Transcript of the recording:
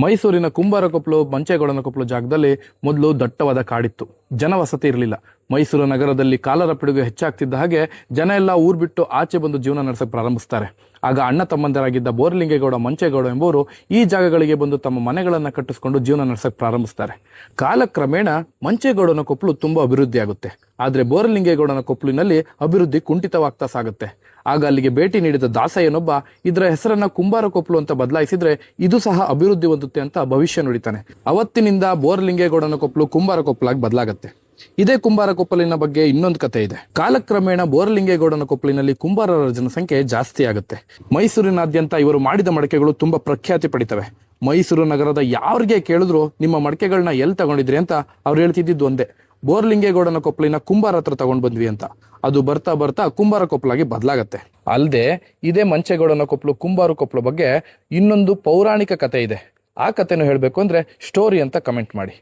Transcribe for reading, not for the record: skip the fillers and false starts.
ಮೈಸೂರಿನ ಕುಂಬಾರಕೊಪ್ಪಲು ಮಂಚೇಗೌಡನಕೊಪ್ಪಲು ಜಾಗದಲ್ಲಿ ಮೊದಲು ದಟ್ಟವಾದ ಕಾಡಿತ್ತು. ಜನವಸತಿ ಇರಲಿಲ್ಲ. ಮೈಸೂರು ನಗರದಲ್ಲಿ ಕಾಲರ ಪಿಡುಗು ಹೆಚ್ಚಾಗ್ತಿದ್ದ ಹಾಗೆ ಜನ ಎಲ್ಲ ಊರ್ ಬಿಟ್ಟು ಆಚೆ ಬಂದು ಜೀವನ ನಡೆಸಕ್ಕೆ ಪ್ರಾರಂಭಿಸ್ತಾರೆ. ಆಗ ಅಣ್ಣ ತಮ್ಮಂದರಾಗಿದ್ದ ಬೋರಲಿಂಗೇಗೌಡ, ಮಂಚೇಗೌಡ ಎಂಬುವರು ಈ ಜಾಗಗಳಿಗೆ ಬಂದು ತಮ್ಮ ಮನೆಗಳನ್ನು ಕಟ್ಟಿಸ್ಕೊಂಡು ಜೀವನ ನಡೆಸಕ್ಕೆ ಪ್ರಾರಂಭಿಸ್ತಾರೆ. ಕಾಲಕ್ರಮೇಣ ಮಂಚೇಗೌಡನ ಕೊಪ್ಪಲು ತುಂಬಾ ಅಭಿವೃದ್ಧಿ ಆಗುತ್ತೆ. ಆದರೆ ಬೋರಲಿಂಗೇಗೌಡನ ಕೊಪ್ಪಲಿನಲ್ಲಿ ಅಭಿವೃದ್ಧಿ ಕುಂಠಿತವಾಗ್ತಾ ಸಾಗುತ್ತೆ. ಆಗ ಅಲ್ಲಿಗೆ ಭೇಟಿ ನೀಡಿದ ದಾಸಯ್ಯನೊಬ್ಬ ಇದರ ಹೆಸರನ್ನ ಕುಂಬಾರಕೊಪ್ಪಲು ಅಂತ ಬದಲಾಯಿಸಿದ್ರೆ ಇದು ಸಹ ಅಭಿವೃದ್ಧಿ ಹೊಂದುತ್ತೆ ಅಂತ ಭವಿಷ್ಯ ನುಡಿತಾನೆ. ಅವತ್ತಿನಿಂದ ಬೋರಲಿಂಗೇಗೌಡನ ಕೊಪ್ಪಲು ಕುಂಬಾರಕೊಪ್ಪಲಾಗಿ ಬದಲಾಗತ್ತೆ. ಇದೇ ಕುಂಬಾರಕೊಪ್ಪಲಿನ ಬಗ್ಗೆ ಇನ್ನೊಂದು ಕತೆ ಇದೆ. ಕಾಲಕ್ರಮೇಣ ಬೋರಲಿಂಗೇಗೌಡನ ಕೊಪ್ಪಲಿನಲ್ಲಿ ಕುಂಬಾರರ ಜನಸಂಖ್ಯೆ ಜಾಸ್ತಿ ಆಗುತ್ತೆ. ಮೈಸೂರಿನಾದ್ಯಂತ ಇವರು ಮಾಡಿದ ಮಡಕೆಗಳು ತುಂಬಾ ಪ್ರಖ್ಯಾತಿ ಪಡಿತವೆ. ಮೈಸೂರು ನಗರದ ಯಾರಿಗೆ ಕೇಳಿದ್ರು ನಿಮ್ಮ ಮಡಕೆಗಳನ್ನ ಎಲ್ಲಿ ತಗೊಂಡಿದ್ರಿ ಅಂತ ಅವ್ರು ಹೇಳ್ತಿದ್ದು ಒಂದೇ, ಬೋರಲಿಂಗೇಗೌಡನ ಕೊಪ್ಪಲಿನ ಕುಂಬಾರ ಹತ್ರ ತಗೊಂಡ್ ಬಂದ್ವಿ ಅಂತ. ಅದು ಬರ್ತಾ ಬರ್ತಾ ಕುಂಬಾರ ಕೊಪ್ಪಲಾಗಿ ಬದಲಾಗತ್ತೆ. ಅಲ್ಲದೆ ಇದೇ ಮಂಚೇಗೌಡನ ಕೊಪ್ಪಲು ಕುಂಬಾರ ಕೊಪ್ಪಲು ಬಗ್ಗೆ ಇನ್ನೊಂದು ಪೌರಾಣಿಕ ಕತೆ ಇದೆ. ಆ ಕತೆನೂ ಹೇಳ್ಬೇಕು ಅಂದ್ರೆ ಸ್ಟೋರಿ ಅಂತ ಕಮೆಂಟ್ ಮಾಡಿ.